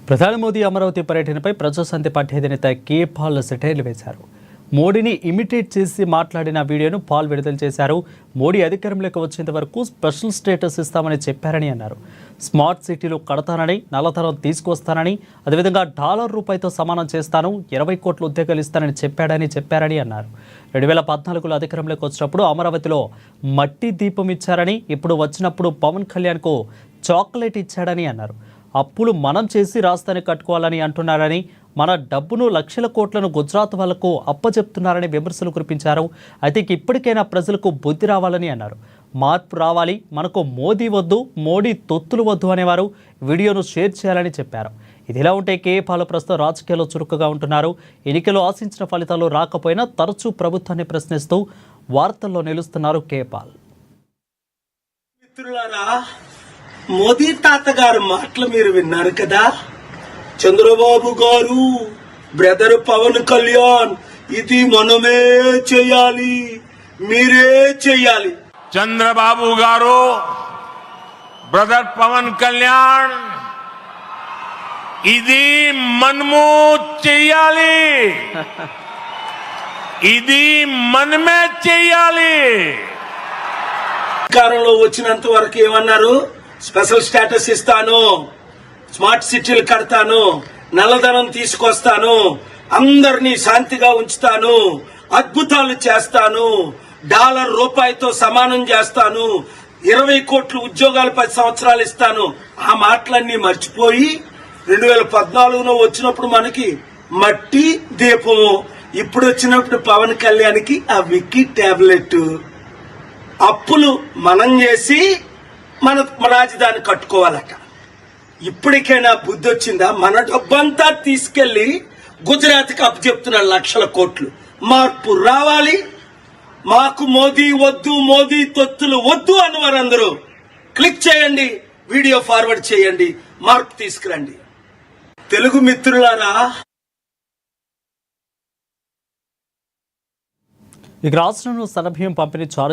ప్రధాని మోదీ అమరావతి పర్యటనపై ప్రజాశాంతి పార్టీ అధినేత కే పాల్ సెటైర్లు వేశారు. మోడీని ఇమిటేట్ చేసి మాట్లాడిన వీడియోను పాల్ విడుదల చేశారు. మోడీ అధికారంలోకి వచ్చేంత వరకు స్పెషల్ స్టేటస్ ఇస్తామని చెప్పారని అన్నారు. స్మార్ట్ సిటీలు కడతానని, నల్లధనం తీసుకొస్తానని, అదేవిధంగా డాలర్ రూపాయితో సమానం చేస్తాను, 20 కోట్ల ఉద్యోగాలు ఇస్తానని చెప్పారని అన్నారు. 2014లో అధికారంలోకి వచ్చినప్పుడు అమరావతిలో మట్టి దీపం ఇచ్చారని, ఇప్పుడు వచ్చినప్పుడు పవన్ కళ్యాణ్కు చాక్లెట్ ఇచ్చాడని అన్నారు. అప్పులు మనం చేసి రాజధాని కట్టుకోవాలని అంటున్నారని, మన డబ్బును లక్షల కోట్లను గుజరాత్ వాళ్లకు అప్పచెప్తున్నారని విమర్శలు కురిపించారు. అయితే ఇప్పటికైనా ప్రజలకు బుద్ధి రావాలని అన్నారు. మార్పు రావాలి, మనకు మోదీ వద్దు, మోడీ తొత్తులు వద్దు అనేవారు. వీడియోను షేర్ చేయాలని చెప్పారు. ఇదిలా ఉంటే కే పాల్ ప్రస్తుతం రాజకీయాల్లో చురుకుగా ఉంటున్నారు. ఎన్నికలు ఆశించిన ఫలితాలు రాకపోయినా తరచూ ప్రభుత్వాన్ని ప్రశ్నిస్తూ వార్తల్లో నిలుస్తున్నారు కే పాల్. మోదీ తాతగారు మాటలు మీరు విన్నారు కదా. చంద్రబాబు గారు, బ్రదర్ పవన్ కళ్యాణ్, ఇది మనమే చేయాలి, మీరే చేయాలి. చంద్రబాబు గారు, బ్రదర్ పవన్ కళ్యాణ్, ఇది మనము చేయాలి, ఇది మనమే చేయాలి. అధికారంలో వచ్చినంత వరకు ఏమన్నారు? స్పెషల్ స్టేటస్ ఇస్తాను, స్మార్ట్ సిటీలు కడతాను, నల్లధనం తీసుకొస్తాను, అందరినీ శాంతిగా ఉంచుతాను, అద్భుతాలు చేస్తాను, డాలర్ రూపాయితో సమానం చేస్తాను, 20 కోట్ల ఉద్యోగాలు 10 సంవత్సరాలు ఇస్తాను. ఆ మాటలన్నీ మర్చిపోయి 2014లో వచ్చినప్పుడు మనకి మట్టి దీపం, ఇప్పుడు వచ్చినప్పుడు పవన్ కళ్యాణ్కి ఆ విక్కీ టాబ్లెట్. అప్పులు మనం చేసి మన రాజధాని కట్టుకోవాలట. ఇప్పటికైనా బుద్ధి వచ్చిందా? మన డబ్బంతా తీసుకెళ్లి గుజరాత్కి అప్పచెప్తున్న లక్షల కోట్లు. మార్పు రావాలి, మాకు మోదీ వద్దు, మోదీ తొత్తులు వద్దు అన్నవారందరూ క్లిక్ చేయండి, వీడియో ఫార్వర్డ్ చేయండి, మార్పు తీసుకురండి. తెలుగు మిత్రులారా, ఇక రాష్ట్రంలో సన్నబియ్యం పంపిణీ